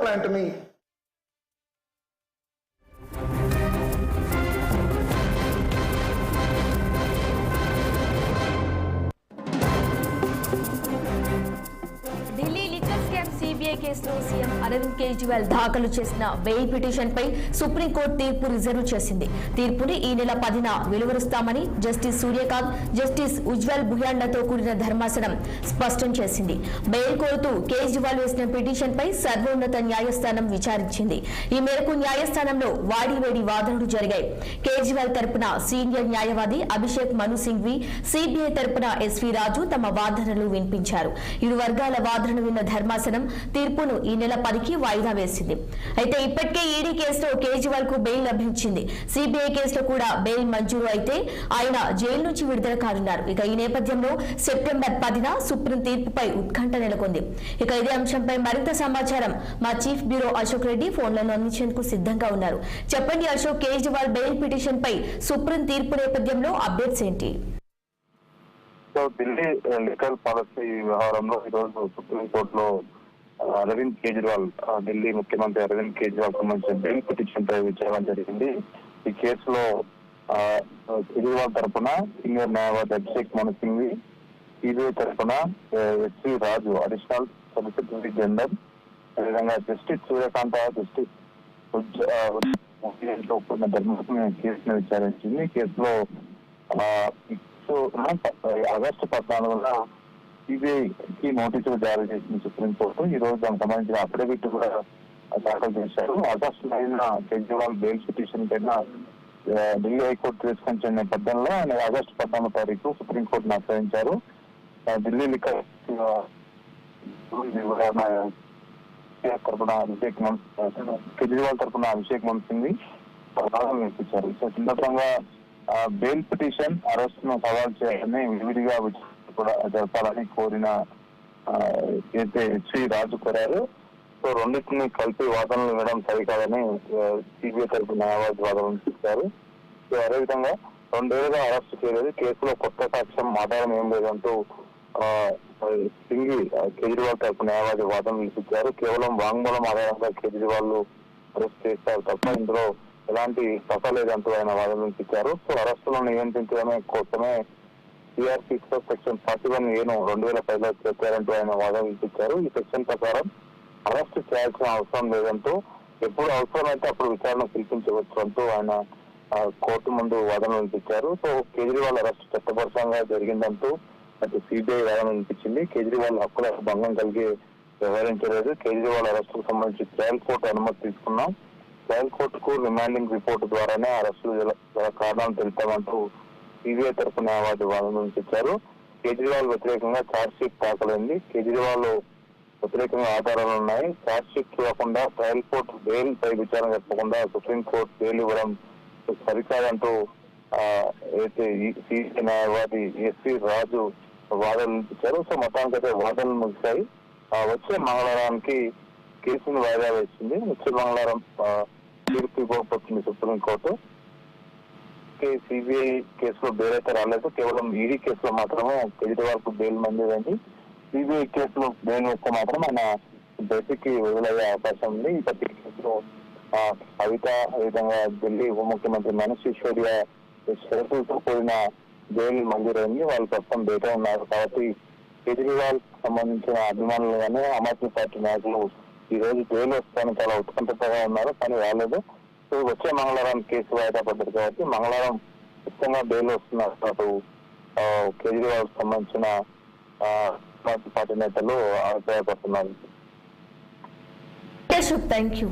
Plant ని CBI కేసులో CM Arvind Kejriwal దాఖలు చేసిన బెయిల్ పిటిషన్ పై సుప్రీంకోర్టు తీర్పు రిజర్వ్ చేసింది. తీర్పుని ఈ నెల 10న వెలువరుస్తామని జస్టిస్ సూర్యకాంత్, జస్టిస్ ఉజ్వల్ భుయాన్లతో కూడిన ధర్మాసనం స్పష్టం చేసింది. బెయిల్ కోరుతూ కేజ్రీవాల్ వేసిన పిటిషన్ పై సర్వోన్నత న్యాయస్థానం విచారించింది. ఈ మేరకు న్యాయస్థానంలో వాడివేడి వాదనలు జరిగాయి. కేజ్రీవాల్ తరపున సీనియర్ న్యాయవాది అభిషేక్ మను సింఘ్వి, సిబిఐ తరపున ఎస్వి రాజు తమ వాదనలు వినిపించారు. ఇరు వర్గాల వాదనలు విన్న ధర్మాసనం తీర్పును ఈ నెల 10కి వాయిదా వేసింది. అయితే ఇప్పటికే ఈడీ కేసులో కేజ్రీవాల్ కు బెయిల్ లభించింది. సిబిఐ కేసులో కూడా బెయిల్ మంజూరు అయితే ఆయన జైలు నుంచి విడుదల కానున్నారు. ఇక ఈ నేపథ్యంలో సెప్టెంబర్ 10న సుప్రీం తీర్పుపై ఉత్కంఠ నెలకొంది. ఇక ఇదే అంశంపై మరింత సమాచారం మా చీఫ్ బ్యూరో అశోక్ రెడ్డి ఫోన్లను అందించేందుకు సిద్ధంగా ఉన్నారు. చెప్పండి అశోక్, కేజ్రీవాల్ బెయిల్ పిటిషన్ పై సుప్రీం తీర్పు నేపథ్యంలో అప్డేట్స్ ఏంటి? ఢిల్లీ లిక్కర్ పాలసీ వ్యవహారంలో ఈరోజు సుప్రీంకోర్టులో అరవింద్ కేజ్రీవాల్, ఢిల్లీ ముఖ్యమంత్రి అరవింద్ కేజ్రీవాల్ సంబంధించిన బెయిల్ పిటిషన్ పై విచారణ జరిగింది. ఈ కేసులో కేజ్రీవాల్ తరఫున సీనియర్ న్యాయవాది అభిషేక్ మను సింఘ్వి, సిబిఐ తరఫున ఎస్వి రాజు అడిషనల్ సొలిసిటర్ జనరల్, అదేవిధంగా జస్టిస్ సూర్యకాంత్, జస్టిస్ కూడిన ధర్మాసనం కేసును విచారించింది. కేసులో ఆగస్టు 14న సిబిఐకి నోటీసులు జారీ చేసింది సుప్రీంకోర్టు. ఈ రోజు దానికి సంబంధించిన అఫిడవిట్ కూడా దాఖలు చేశారు. ఆగస్టు 9న కేజ్రీవాల్ బెయిల్ పిటిషన్ పైన ఢిల్లీ హైకోర్టు తీసుకొచ్చిన నేపథ్యంలో ఆయన ఆగస్టు 14వ తారీఖు సుప్రీంకోర్టును ఆశ్రయించారు. ఢిల్లీ లిక్కర్ తరఫున కేజ్రీవాల్ తరఫున అభిషేక్ మను సింఘ్వి వాదనలు వినిపించారు. ఈ సందర్భంగా బెయిల్ పిటిషన్ అరెస్ట్ ను సవాల్ చేయాలని విడివిడిగా కూడా జరపాలని కోరిన అయితే ఎస్వి రాజు కోరారు. సో రెండింటిని కలిపి వాదనలు వినడం సరికాదని సిబిఐ తరఫు న్యాయవాది వాదనలు ఇచ్చారు. సో అదేవిధంగా 2 ఏళ్లుగా అరెస్ట్ చేయలేదు, కేసులో కొత్త సాక్ష్యం ఆధారం ఏం లేదంటూ సింఘ్వి కేజ్రీవాల్ తరఫు న్యాయవాది వాదనలు ఇచ్చారు. కేవలం వాంగ్మూలం ఆధారంగా కేజ్రీవాల్ అరెస్ట్ చేస్తారు తప్ప ఇందులో ఎలాంటి పస లేదంటూ ఆయన వాదనలు ఇచ్చారు. సో అరెస్టులను నియంత్రించడమే కోసమే సిఆర్పి సెక్షన్ 41A 2010లో చెప్పారంటూ ఆయన వాదనలు ఇచ్చారు. ఈ సెక్షన్ ప్రకారం అరెస్ట్ చేయాల్సిన అవసరం లేదంటూ, ఎప్పుడు అవసరమైతే అప్పుడు విచారణ పిలిపించవచ్చు అంటూ ఆయన కోర్టు ముందు వాదనలు వినిపించారు. సో కేజ్రీవాల్ అరెస్ట్ చట్టపరంగా జరిగిందంటూ అటు సిబిఐ వాదన వినిపించింది. కేజ్రీవాల్ హక్కుల భంగం కలిగి వ్యవహరించలేదు. కేజ్రీవాల్ అరెస్టుకు సంబంధించి ట్రయల్ కోర్టు అనుమతి తీసుకున్నాం, ట్రయల్ కోర్టుకు రిమాండింగ్ రిపోర్టు ద్వారానే అరెస్టులు గల కారణాలు తెలుపామంటూ సిబిఐ తరఫు న్యాయవాది వాదన వినిపించారు. కేజ్రీవాల్ వ్యతిరేకంగా ఛార్జ్ షీట్ దాఖలైంది. కేజ్రీవాల్ వ్యతిరేకంగా ఆధారాలు ఉన్నాయి. ఛార్జ్ షీట్ ఇవ్వకుండా ట్రయల్ కోర్టు బెయిల్ పై విచారణ చెప్పకుండా సుప్రీంకోర్టు బెయిల్ ఇవ్వడం సరికాదంటూ అయితే సిబిఐ న్యాయవాది ఎస్వి రాజు వాదనలు వినిపించారు. సో మొత్తానికైతే వాదనలు ముగిశాయి. వచ్చే మంగళవారానికి కేసును వాయిదా వేసింది. వచ్చే మంగళవారం తీర్పు ఇవ్వకపోతుంది సుప్రీంకోర్టు. సిబిఐ కేసులో బెయిల్ అయితే రాలేదు, కేవలం ఈడీ కేసులో మాత్రమే కేజ్రీవాల్ కు బెయిల్ మంజూరైంది. సిబిఐ కేసులో బెయిల్ వస్తే మాత్రం ఆయన బయటికి వదిలయ్యే అవకాశం ఉంది. ఈ ప్రతి కేసులో కవిత, అదేవిధంగా ఢిల్లీ ఉప ముఖ్యమంత్రి మనీష్ సిసోడియా షరతులతో కూడిన బెయిల్ మంజూరైంది. వాళ్ళు ప్రస్తుతం బయట ఉన్నారు. కాబట్టి కేజ్రీవాల్ సంబంధించిన అభిమానులు కానీ ఆమ్ ఆద్మీ పార్టీ నాయకులు ఈ రోజు బెయిల్ వస్తాయని చాలా ఉత్కంఠతగా ఉన్నారు, కానీ రాలేదు. సో వచ్చే మంగళవారం కేసు వాయిదా పడ్డది కాబట్టి మంగళవారం ఖచ్చితంగా బెయిల్ వస్తున్నారు. అటు కేజ్రీవాల్ సంబంధించిన పార్టీ నేతలు అభిప్రాయపడుతున్నారు. Thank you.